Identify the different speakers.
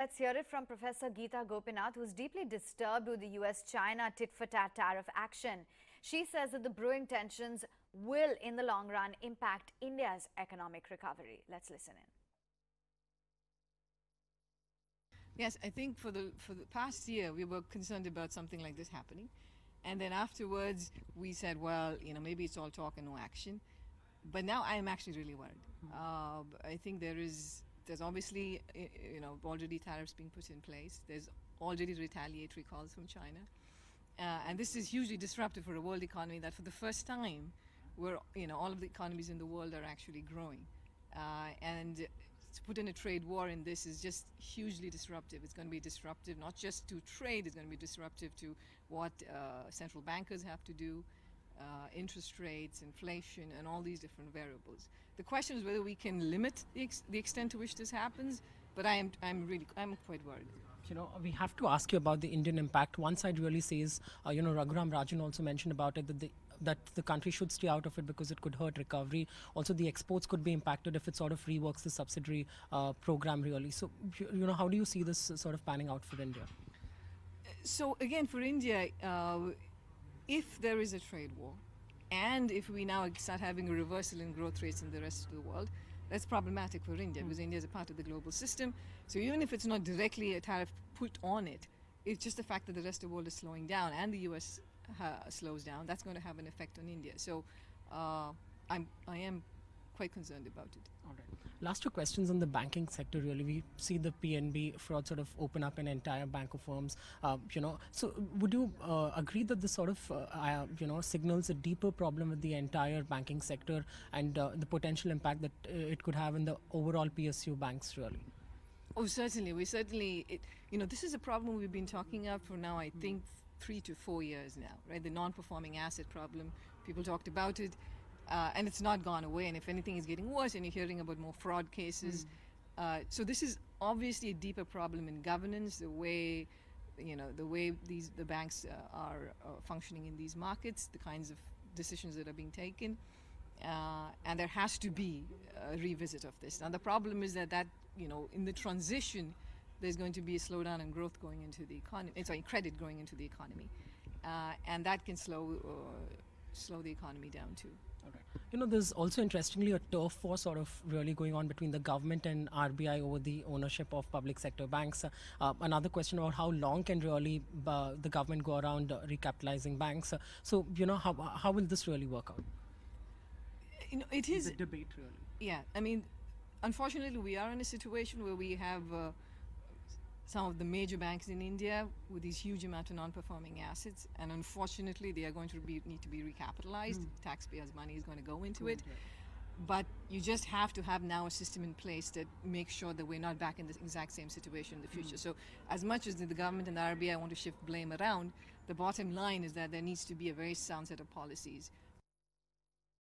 Speaker 1: Let's hear it from Professor Gita Gopinath, who's deeply disturbed with the US-China tit-for-tat tariff action. She says that the brewing tensions will, in the long run, impact India's economic recovery. Let's listen in.
Speaker 2: Yes, I think for the past year, we were concerned about something like this happening. And then afterwards, we said, well, maybe it's all talk and no action. But now I am actually really worried. I think there's obviously, already tariffs being put in place. There's already retaliatory calls from China. And this is hugely disruptive for a world economy that for the first time, where, all of the economies in the world are actually growing. And to put in a trade war in this is just hugely disruptive. It's going to be disruptive not just to trade, it's going to be disruptive to what central bankers have to do, interest rates, inflation, and all these different variables. The question is whether we can limit the extent to which this happens, but I'm quite worried.
Speaker 3: We have to ask you about the Indian impact. One side really says, Raghuram Rajan also mentioned about it, that the country should stay out of it because it could hurt recovery. Also, the exports could be impacted if it sort of reworks the subsidiary program really. So, how do you see this sort of panning out for India?
Speaker 2: So again, for India, if there is a trade war, and if we now start having a reversal in growth rates in the rest of the world, that's problematic for India because India is a part of the global system. So even if it's not directly a tariff put on it, it's just the fact that the rest of the world is slowing down and the US slows down, that's going to have an effect on India. So I am quite concerned about it.
Speaker 3: All right. Last two questions on the banking sector really. We see the PNB fraud sort of open up an entire bank of firms. So would you agree that this sort of, signals a deeper problem with the entire banking sector and the potential impact that it could have in the overall PSU banks really?
Speaker 2: Oh, certainly. This is a problem we've been talking about for now, I think, 3 to 4 years now, right? The non-performing asset problem. People talked about it. And it's not gone away, and if anything, it's getting worse, and you're hearing about more fraud cases. So this is obviously a deeper problem in governance, the way the banks are functioning in these markets, the kinds of decisions that are being taken, and there has to be a revisit of this. Now the problem is that in the transition, there's going to be a slowdown in growth going into the economy. Credit going into the economy, and that can slow the economy down too.
Speaker 3: Okay. There's also interestingly a turf war sort of really going on between the government and RBI over the ownership of public sector banks. Another question about how long can really the government go around recapitalizing banks. So, how will this really work out?
Speaker 2: It is
Speaker 3: a debate really.
Speaker 2: Yeah, unfortunately, we are in a situation where we have some of the major banks in India with these huge amount of non-performing assets, and unfortunately they are going to need to be recapitalized. Taxpayers' money is going to go into it. But you just have to have now a system in place that makes sure that we're not back in the exact same situation in the future. So as much as the government and the RBI want to shift blame around, the bottom line is that there needs to be a very sound set of policies